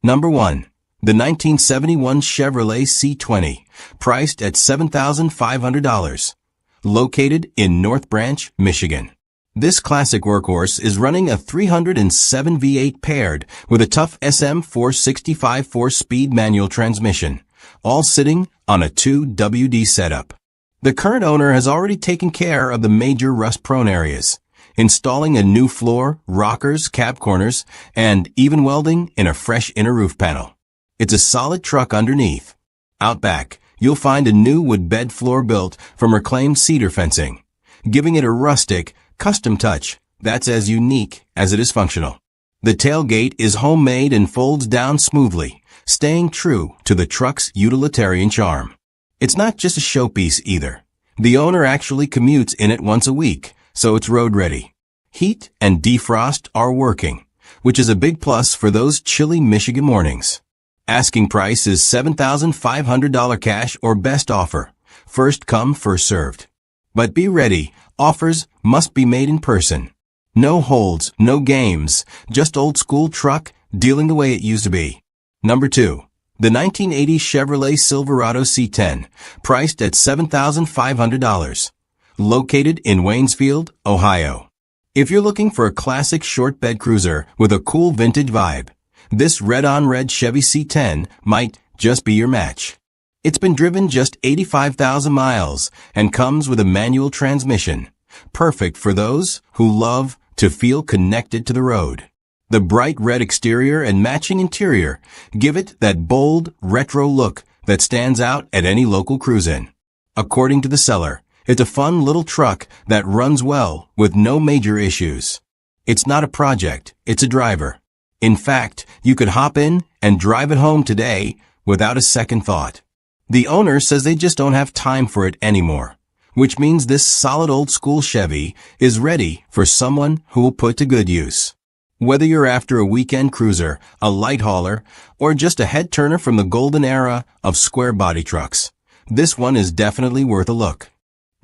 Number 1. The 1971 Chevrolet C20, priced at $7,500. Located in North Branch, Michigan. This classic workhorse is running a 307 V8 paired with a tough SM465 4-speed manual transmission, all sitting on a 2WD setup. The current owner has already taken care of the major rust-prone areas, installing a new floor, rockers, cab corners, and even welding in a fresh inner roof panel. It's a solid truck underneath. Out back, you'll find a new wood bed floor built from reclaimed cedar fencing, giving it a rustic, custom touch that's as unique as it is functional. The tailgate is homemade and folds down smoothly, staying true to the truck's utilitarian charm. It's not just a showpiece either. The owner actually commutes in it once a week, so it's road ready. Heat and defrost are working, which is a big plus for those chilly Michigan mornings. Asking price is $7,500 cash or best offer. First come, first served. But be ready, offers must be made in person. No holds, no games, just old school truck dealing the way it used to be. Number 2. The 1980 Chevrolet Silverado C10, priced at $7,500. Located in Waynesfield, Ohio. If you're looking for a classic short bed cruiser with a cool vintage vibe, this red-on-red Chevy C10 might just be your match. It's been driven just 85,000 miles and comes with a manual transmission, perfect for those who love to feel connected to the road. The bright red exterior and matching interior give it that bold, retro look that stands out at any local cruise-in. According to the seller, it's a fun little truck that runs well with no major issues. It's not a project, it's a driver. In fact, you could hop in and drive it home today without a second thought. The owner says they just don't have time for it anymore, which means this solid old school Chevy is ready for someone who will put to good use. Whether you're after a weekend cruiser, a light hauler, or just a head turner from the golden era of square body trucks, this one is definitely worth a look.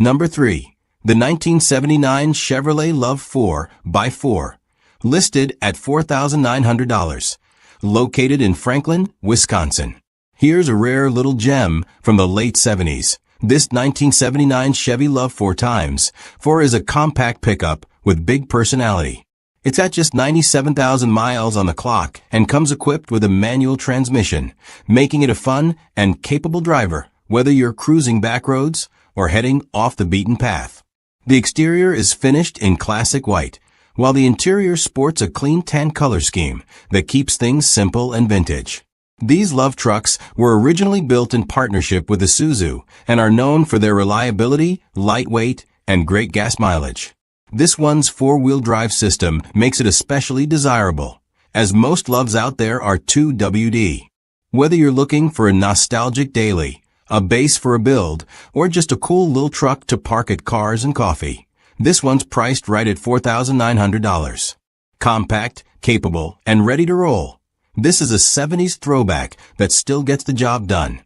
Number 3. The 1979 Chevrolet Love 4x4, listed at $4,900, located in Franklin, Wisconsin. Here's a rare little gem from the late 70s. This 1979 Chevy Love 4x4 is a compact pickup with big personality. It's at just 97,000 miles on the clock and comes equipped with a manual transmission, making it a fun and capable driver, whether you're cruising back roads or heading off the beaten path. The exterior is finished in classic white, while the interior sports a clean tan color scheme that keeps things simple and vintage. These Love trucks were originally built in partnership with Isuzu and are known for their reliability, lightweight, and great gas mileage. This one's four-wheel drive system makes it especially desirable, as most Loves out there are 2WD. Whether you're looking for a nostalgic daily, a base for a build, or just a cool little truck to park at Cars and Coffee, this one's priced right at $4,900. Compact, capable, and ready to roll. This is a 70s throwback that still gets the job done.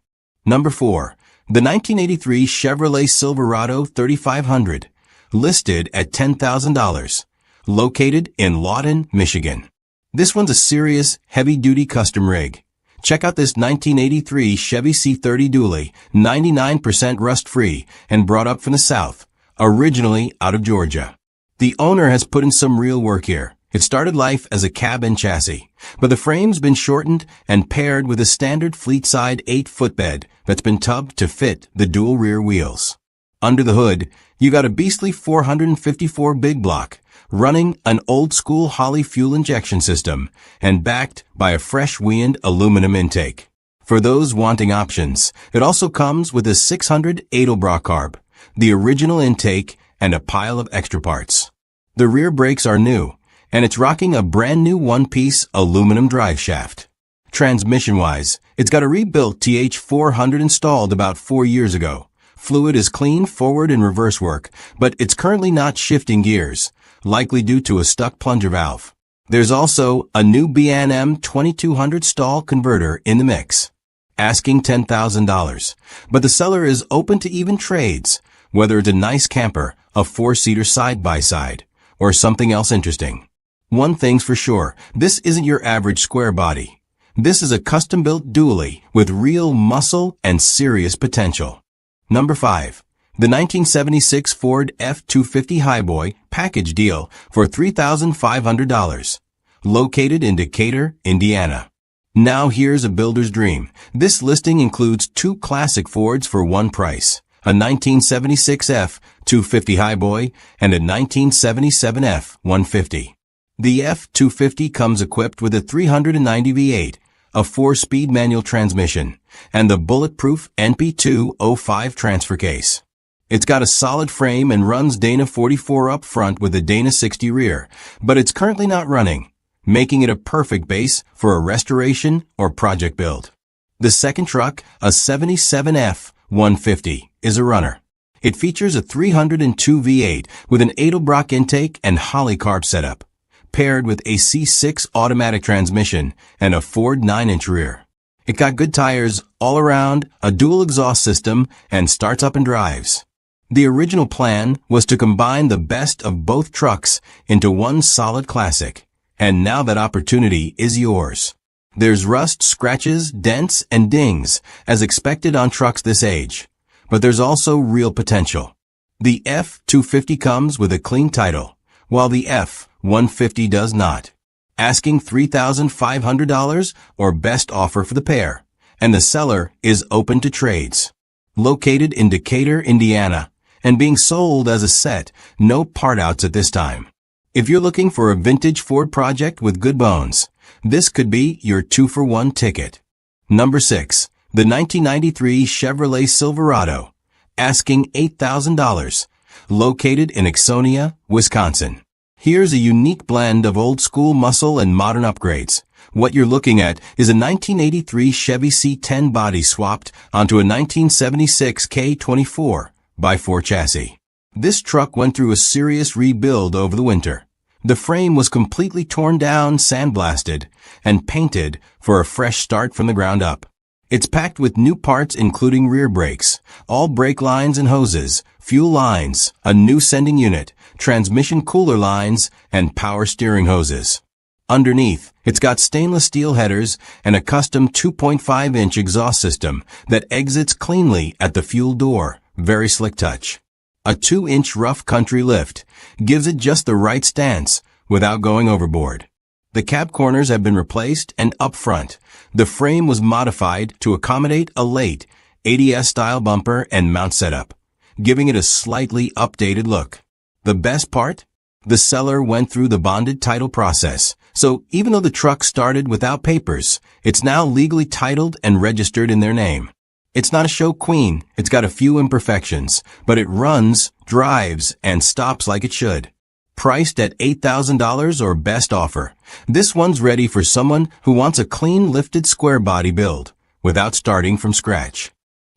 Number 4. The 1983 Chevrolet Silverado 3500, listed at $10,000, located in Lawton, Michigan. This one's a serious, heavy-duty custom rig. Check out this 1983 Chevy C30 Dually, 99% rust-free and brought up from the South, originally out of Georgia. The owner has put in some real work here. It started life as a cab and chassis, but the frame's been shortened and paired with a standard fleet-side 8-foot bed that's been tubbed to fit the dual rear wheels. Under the hood, you got a beastly 454 big block, running an old-school Holley fuel injection system and backed by a fresh wind aluminum intake. For those wanting options, it also comes with a 600 Edelbrock carb, the original intake, and a pile of extra parts. The rear brakes are new, and it's rocking a brand new one-piece aluminum drive shaft. Transmission-wise, it's got a rebuilt TH400 installed about 4 years ago. Fluid is clean forward and reverse work, but it's currently not shifting gears, likely due to a stuck plunger valve. There's also a new B&M 2200 stall converter in the mix. Asking $10,000, but the seller is open to even trades, whether it's a nice camper, a 4-seater side-by-side, or something else interesting. One thing's for sure, this isn't your average square body. This is a custom-built dually with real muscle and serious potential. Number 5. The 1976 Ford F-250 Highboy package deal for $3,500. Located in Decatur, Indiana. Now here's a builder's dream. This listing includes two classic Fords for one price. A 1976 F-250 Highboy and a 1977 F-150. The F-250 comes equipped with a 390 V8, a 4-speed manual transmission, and the bulletproof NP205 transfer case. It's got a solid frame and runs Dana 44 up front with a Dana 60 rear, but it's currently not running, making it a perfect base for a restoration or project build. The second truck, a 77 F-150, is a runner. It features a 302 V8 with an Edelbrock intake and Holley carb setup, paired with a C6 automatic transmission and a Ford 9-inch rear. It got good tires all around, a dual exhaust system, and starts up and drives. The original plan was to combine the best of both trucks into one solid classic, and now that opportunity is yours. There's rust, scratches, dents, and dings, as expected on trucks this age, but there's also real potential. The F-250 comes with a clean title, while the F-150 does not. Asking $3,500 or best offer for the pair, and the seller is open to trades. Located in Decatur, Indiana, and being sold as a set, no part outs at this time. If you're looking for a vintage Ford project with good bones, this could be your 2-for-1 ticket. Number 6. The 1993 Chevrolet Silverado, asking $8,000, located in Ixonia, Wisconsin. Here's a unique blend of old-school muscle and modern upgrades. What you're looking at is a 1983 Chevy C10 body swapped onto a 1976 K24x4 chassis. This truck went through a serious rebuild over the winter. The frame was completely torn down, sandblasted, and painted for a fresh start from the ground up. It's packed with new parts including rear brakes, all brake lines and hoses, fuel lines, a new sending unit, transmission cooler lines, and power steering hoses. Underneath, it's got stainless steel headers and a custom 2.5-inch exhaust system that exits cleanly at the fuel door. Very slick touch. A 2-inch rough country lift gives it just the right stance without going overboard. The cab corners have been replaced, and up front, the frame was modified to accommodate a late ADS-style bumper and mount setup, giving it a slightly updated look. The best part? The seller went through the bonded title process, so even though the truck started without papers, it's now legally titled and registered in their name. It's not a show queen, it's got a few imperfections, but it runs, drives, and stops like it should. Priced at $8,000 or best offer, this one's ready for someone who wants a clean lifted square body build without starting from scratch.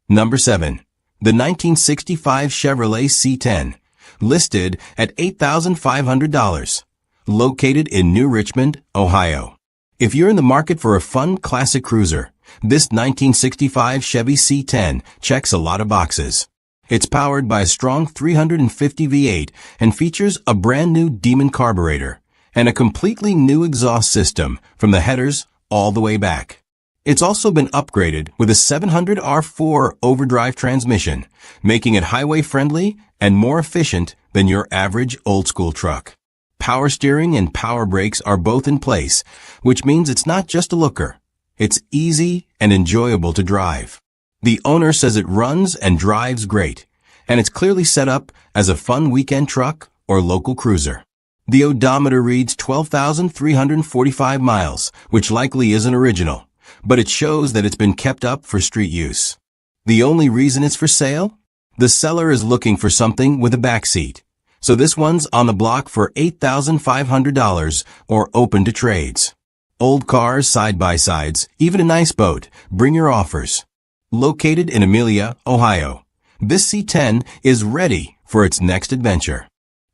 Number 7. The 1965 Chevrolet C10, listed at $8,500, located in New Richmond, Ohio. If you're in the market for a fun classic cruiser, this 1965 Chevy C10 checks a lot of boxes. It's powered by a strong 350 V8 and features a brand new Demon carburetor and a completely new exhaust system from the headers all the way back. It's also been upgraded with a 700 R4 overdrive transmission, making it highway friendly and more efficient than your average old-school truck. Power steering and power brakes are both in place, which means it's not just a looker. It's easy and enjoyable to drive. The owner says it runs and drives great, and it's clearly set up as a fun weekend truck or local cruiser. The odometer reads 12,345 miles, which likely isn't original, but it shows that it's been kept up for street use. The only reason it's for sale? The seller is looking for something with a back seat, so this one's on the block for $8,500 or open to trades. Old cars, side-by-sides, even a nice boat, bring your offers. Located in Amelia, Ohio, this C10 is ready for its next adventure.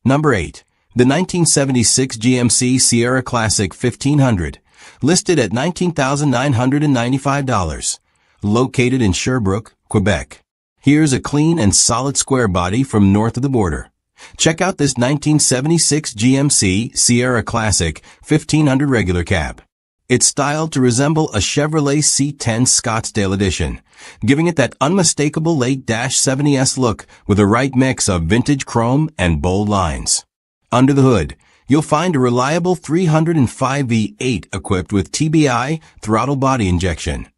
Number 8. The 1976 GMC Sierra Classic 1500, listed at $19,995, located in Sherbrooke, Quebec. Here's a clean and solid square body from north of the border. Check out this 1976 GMC Sierra Classic 1500 regular cab. It's styled to resemble a Chevrolet C10 Scottsdale edition, giving it that unmistakable late-70s look with the right mix of vintage chrome and bold lines. Under the hood, you'll find a reliable 305 V8 equipped with TBI throttle body injection,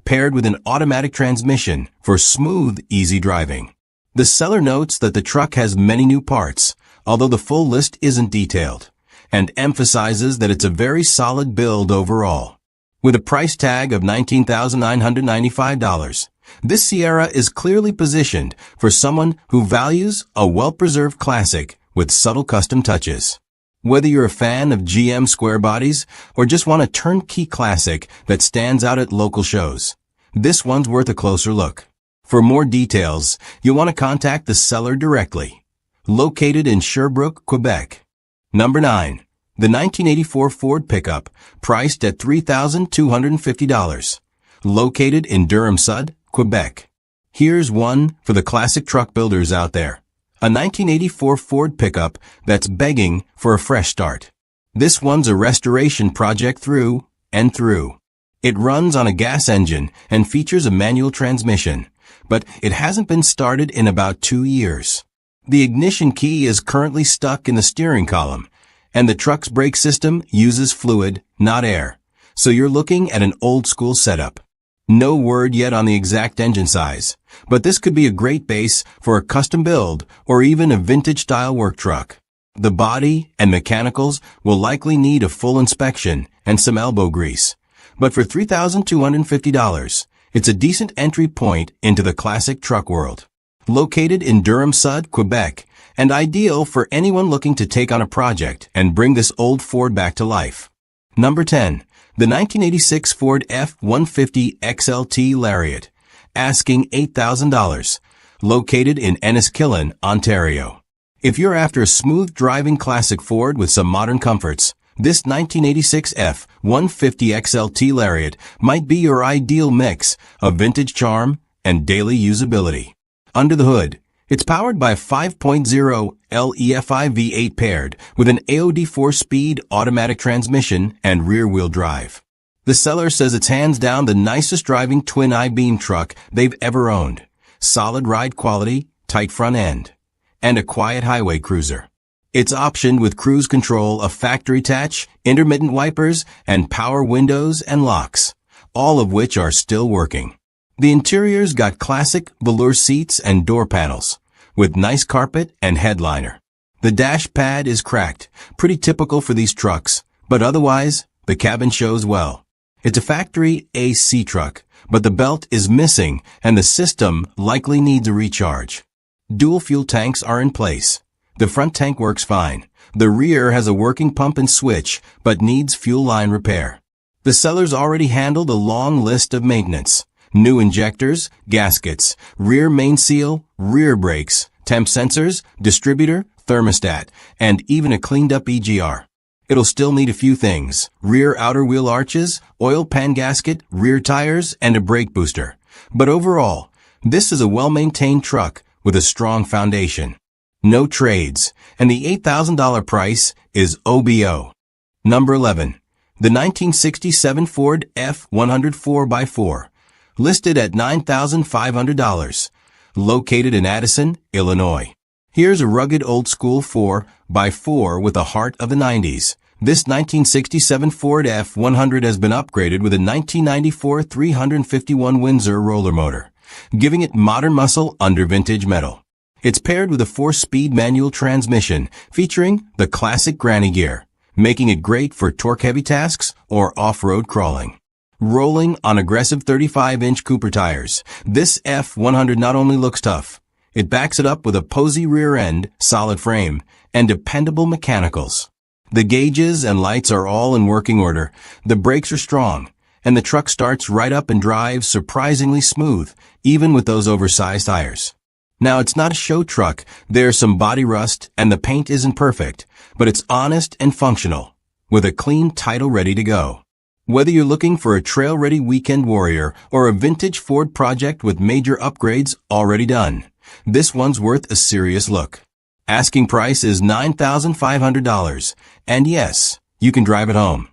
paired with an automatic transmission for smooth, easy driving. The seller notes that the truck has many new parts, although the full list isn't detailed, and emphasizes that it's a very solid build overall. With a price tag of $19,995, this Sierra is clearly positioned for someone who values a well-preserved classic with subtle custom touches. Whether you're a fan of GM square bodies or just want a turnkey classic that stands out at local shows, this one's worth a closer look. For more details, you'll want to contact the seller directly. Located in Sherbrooke, Quebec. Number 9. The 1984 Ford pickup, priced at $3,250. Located in Durham-Sud, Quebec. Here's one for the classic truck builders out there. A 1984 Ford pickup that's begging for a fresh start. This one's a restoration project through and through. It runs on a gas engine and features a manual transmission, but it hasn't been started in about 2 years. The ignition key is currently stuck in the steering column, and the truck's brake system uses fluid, not air, so you're looking at an old-school setup. No word yet on the exact engine size, but this could be a great base for a custom build or even a vintage-style work truck. The body and mechanicals will likely need a full inspection and some elbow grease, but for $3,250, it's a decent entry point into the classic truck world. Located in Durham-Sud, Quebec, and ideal for anyone looking to take on a project and bring this old Ford back to life. Number 10. The 1986 Ford F-150 XLT Lariat, asking $8,000, located in Enniskillen, Ontario. If you're after a smooth driving classic Ford with some modern comforts, this 1986 F-150 XLT Lariat might be your ideal mix of vintage charm and daily usability. Under the hood, it's powered by a 5.0 LEFI V8 paired with an AOD 4-speed automatic transmission and rear-wheel drive. The seller says it's hands down the nicest driving twin I-beam truck they've ever owned. Solid ride quality, tight front end, and a quiet highway cruiser. It's optioned with cruise control, a factory attach, intermittent wipers, and power windows and locks, all of which are still working. The interior's got classic velour seats and door panels, with nice carpet and headliner. The dash pad is cracked, pretty typical for these trucks, but otherwise, the cabin shows well. It's a factory AC truck, but the belt is missing and the system likely needs a recharge. Dual fuel tanks are in place. The front tank works fine. The rear has a working pump and switch, but needs fuel line repair. The seller's already handled a long list of maintenance. New injectors, gaskets, rear main seal, rear brakes, temp sensors, distributor, thermostat, and even a cleaned-up EGR. It'll still need a few things: rear outer wheel arches, oil pan gasket, rear tires, and a brake booster. But overall, this is a well-maintained truck with a strong foundation. No trades, and the $8,000 price is OBO. Number 11. The 1967 Ford F-100 4x4. Listed at $9,500, located in Addison, Illinois. Here's a rugged old-school 4x4 with the heart of the 90s. This 1967 Ford F-100 has been upgraded with a 1994 351 Windsor roller motor, giving it modern muscle under vintage metal. It's paired with a 4-speed manual transmission featuring the classic granny gear, making it great for torque-heavy tasks or off-road crawling. Rolling on aggressive 35-inch Cooper tires, this F-100 not only looks tough, it backs it up with a posy rear end, solid frame, and dependable mechanicals. The gauges and lights are all in working order, the brakes are strong, and the truck starts right up and drives surprisingly smooth, even with those oversized tires. Now, it's not a show truck. There's some body rust, and the paint isn't perfect, but it's honest and functional, with a clean title ready to go. Whether you're looking for a trail-ready weekend warrior or a vintage Ford project with major upgrades already done, this one's worth a serious look. Asking price is $9,500, and yes, you can drive it home.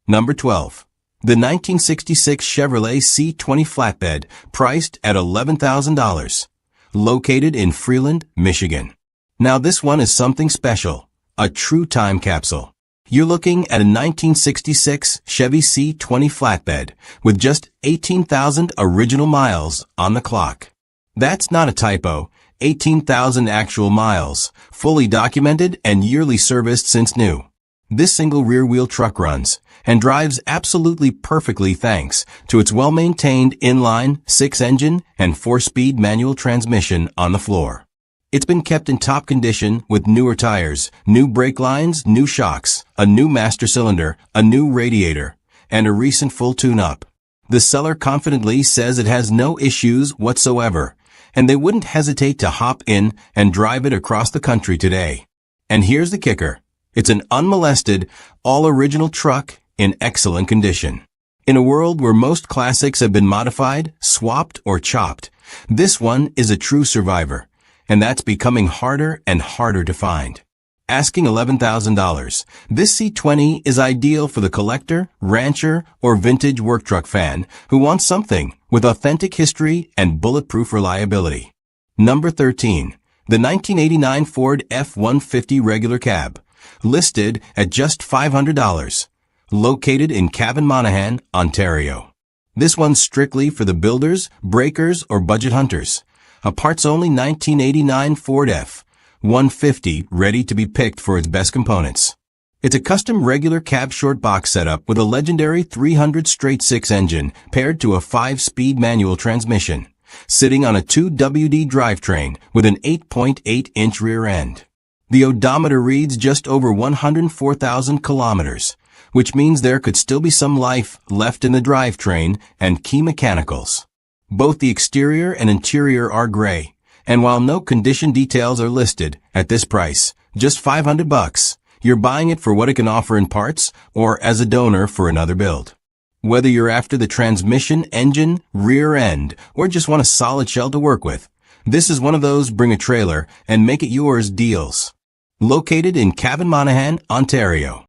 Number 12. The 1966 Chevrolet C20 flatbed, priced at $11,000. Located in Freeland, Michigan. Now this one is something special. A true time capsule. You're looking at a 1966 Chevy C20 flatbed with just 18,000 original miles on the clock. That's not a typo. 18,000 actual miles, fully documented and yearly serviced since new. This single rear-wheel truck runs and drives absolutely perfectly thanks to its well-maintained inline 6-engine and 4-speed manual transmission on the floor. It's been kept in top condition with newer tires, new brake lines, new shocks, a new master cylinder, a new radiator, and a recent full tune-up. The seller confidently says it has no issues whatsoever, and they wouldn't hesitate to hop in and drive it across the country today. And here's the kicker. It's an unmolested, all-original truck in excellent condition. In a world where most classics have been modified, swapped, or chopped, this one is a true survivor, and that's becoming harder and harder to find. Asking $11,000, this C20 is ideal for the collector, rancher, or vintage work truck fan who wants something with authentic history and bulletproof reliability. Number 13. The 1989 Ford F-150 regular cab. Listed at just $500. Located in Cavan-Monaghan, Ontario. This one's strictly for the builders, breakers, or budget hunters. A parts-only 1989 Ford F-150 ready to be picked for its best components. It's a custom regular cab short box setup with a legendary 300 straight-six engine paired to a 5-speed manual transmission, sitting on a 2WD drivetrain with an 8.8-inch rear end. The odometer reads just over 104,000 kilometers, which means there could still be some life left in the drivetrain and key mechanicals. Both the exterior and interior are gray, and while no condition details are listed at this price, just $500, you're buying it for what it can offer in parts or as a donor for another build. Whether you're after the transmission, engine, rear end, or just want a solid shell to work with, this is one of those bring a trailer and make it yours deals. Located in Cavan-Monaghan, Ontario.